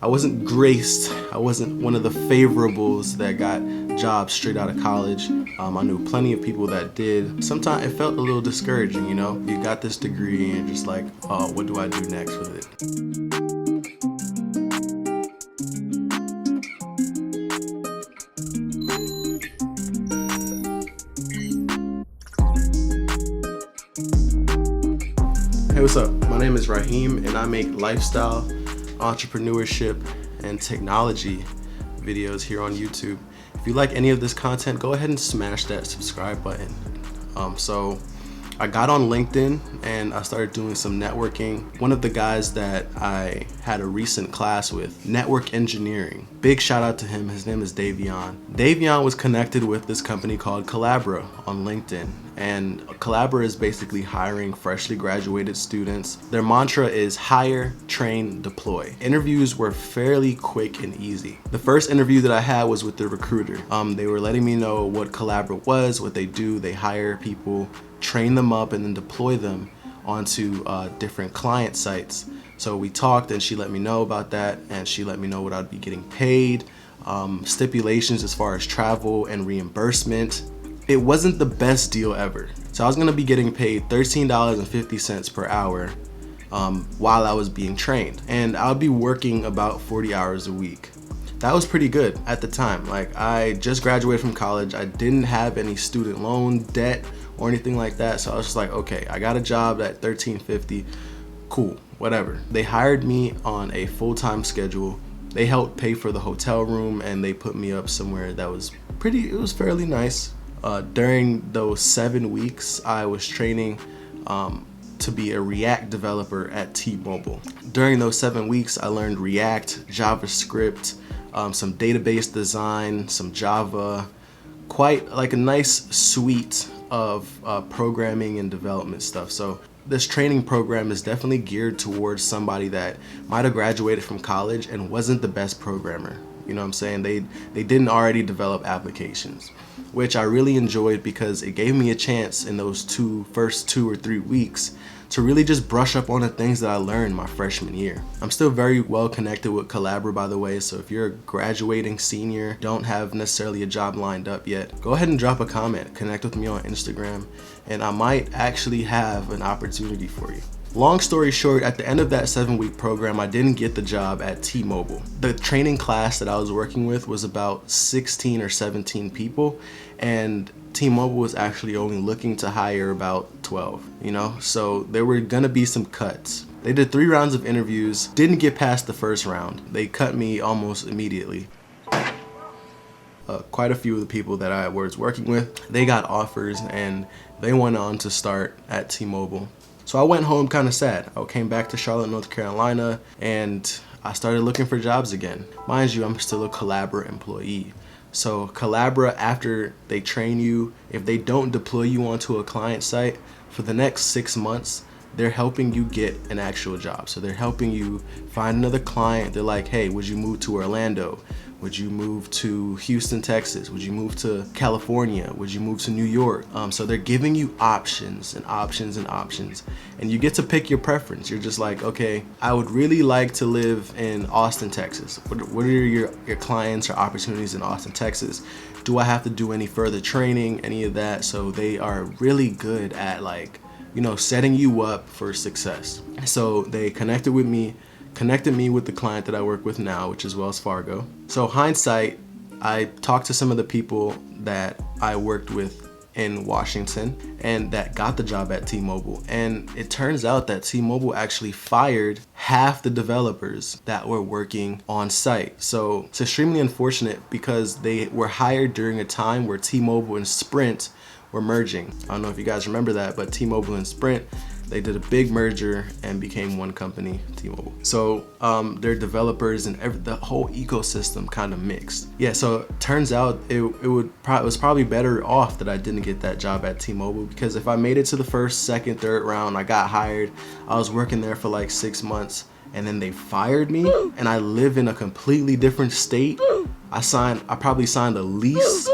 I wasn't graced. I wasn't one of the favorables that got jobs straight out of college. I knew plenty of people that did. Sometimes it felt a little discouraging, you know? You got this degree and you're just like, oh, what do I do next with it? Hey, what's up? My name is Rahiem and I make lifestyle, entrepreneurship, and technology videos here on YouTube. If you like any of this content, go ahead and smash that subscribe button. So I got on LinkedIn and I started doing some networking. One of the guys that I had a recent class with, network engineering, big shout out to him. His name is Davion. Davion was connected with this company called Collabra on LinkedIn. And Collabra is basically hiring freshly graduated students. Their mantra is hire, train, deploy. Interviews were fairly quick and easy. The first interview that I had was with the recruiter. They were letting me know what Collabra was, what they do. They hire people, train them up, and then deploy them onto different client sites. So we talked and she let me know about that, and she let me know what I'd be getting paid, stipulations as far as travel and reimbursement. It wasn't the best deal ever. So I was gonna be getting paid $13.50 per hour while I was being trained. And I'll be working about 40 hours a week. That was pretty good at the time. Like, I just graduated from college. I didn't have any student loan debt or anything like that. So I was just like, okay, I got a job at $13.50, cool, whatever. They hired me on a full-time schedule. They helped pay for the hotel room and they put me up somewhere that was it was fairly nice. During those 7 weeks, I was training to be a React developer at T-Mobile. During those 7 weeks, I learned React, JavaScript, some database design, some Java, quite like a nice suite of programming and development stuff. So this training program is definitely geared towards somebody that might have graduated from college and wasn't the best programmer. You know what I'm saying? They didn't already develop applications, which I really enjoyed because it gave me a chance in those first 2 or 3 weeks to really just brush up on the things that I learned my freshman year. I'm still very well connected with Collabra, by the way, so if you're a graduating senior, don't have necessarily a job lined up yet, go ahead and drop a comment, connect with me on Instagram, and I might actually have an opportunity for you. Long story short, at the end of that 7-week program, I didn't get the job at T-Mobile. The training class that I was working with was about 16 or 17 people, and T-Mobile was actually only looking to hire about 12, you know? So there were gonna be some cuts. They did 3 rounds of interviews, didn't get past the first round. They cut me almost immediately. Quite a few of the people that I was working with, they got offers and they went on to start at T-Mobile. So I went home kind of sad. I came back to Charlotte, North Carolina, and I started looking for jobs again. Mind you, I'm still a Collabra employee. So Collabra, after they train you, if they don't deploy you onto a client site, for the next 6 months, they're helping you get an actual job. So they're helping you find another client. They're like, hey, would you move to Orlando? Would you move to Houston, Texas? Would you move to California? Would you move to New York? So they're giving you options and options and options, and you get to pick your preference. You're just like, okay, I would really like to live in Austin, Texas. What are your clients or opportunities in Austin, Texas? Do I have to do any further training, any of that? So they are really good at, like, you know, setting you up for success. So they connected me with the client that I work with now, which is Wells Fargo. So hindsight, I talked to some of the people that I worked with in Washington and that got the job at T-Mobile. And it turns out that T-Mobile actually fired half the developers that were working on site. So it's extremely unfortunate because they were hired during a time where T-Mobile and Sprint were merging. I don't know if you guys remember that, but T-Mobile and Sprint, they did a big merger and became one company, T-Mobile. So their developers and the whole ecosystem kind of mixed. Yeah, so it turns out it was probably better off that I didn't get that job at T-Mobile, because if I made it to the first, second, third round, I got hired, I was working there for like 6 months, and then they fired me, and I live in a completely different state. I probably signed a lease.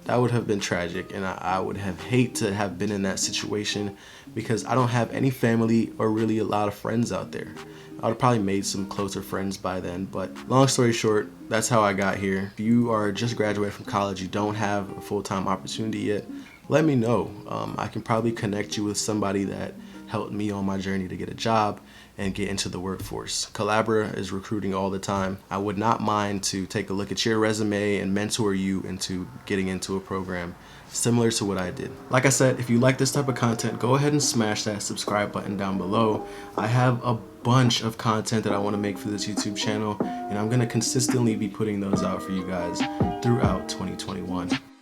That would have been tragic, and I would have hate to have been in that situation because I don't have any family or really a lot of friends out there. I would have probably made some closer friends by then. But long story short, that's how I got here. If you are just graduated from college, you don't have a full-time opportunity yet, let me know. I can probably connect you with somebody that helped me on my journey to get a job and get into the workforce. Collabora is recruiting all the time. I would not mind to take a look at your resume and mentor you into getting into a program similar to what I did. Like I said, if you like this type of content, go ahead and smash that subscribe button down below. I have a bunch of content that I want to make for this YouTube channel, and I'm going to consistently be putting those out for you guys throughout 2021.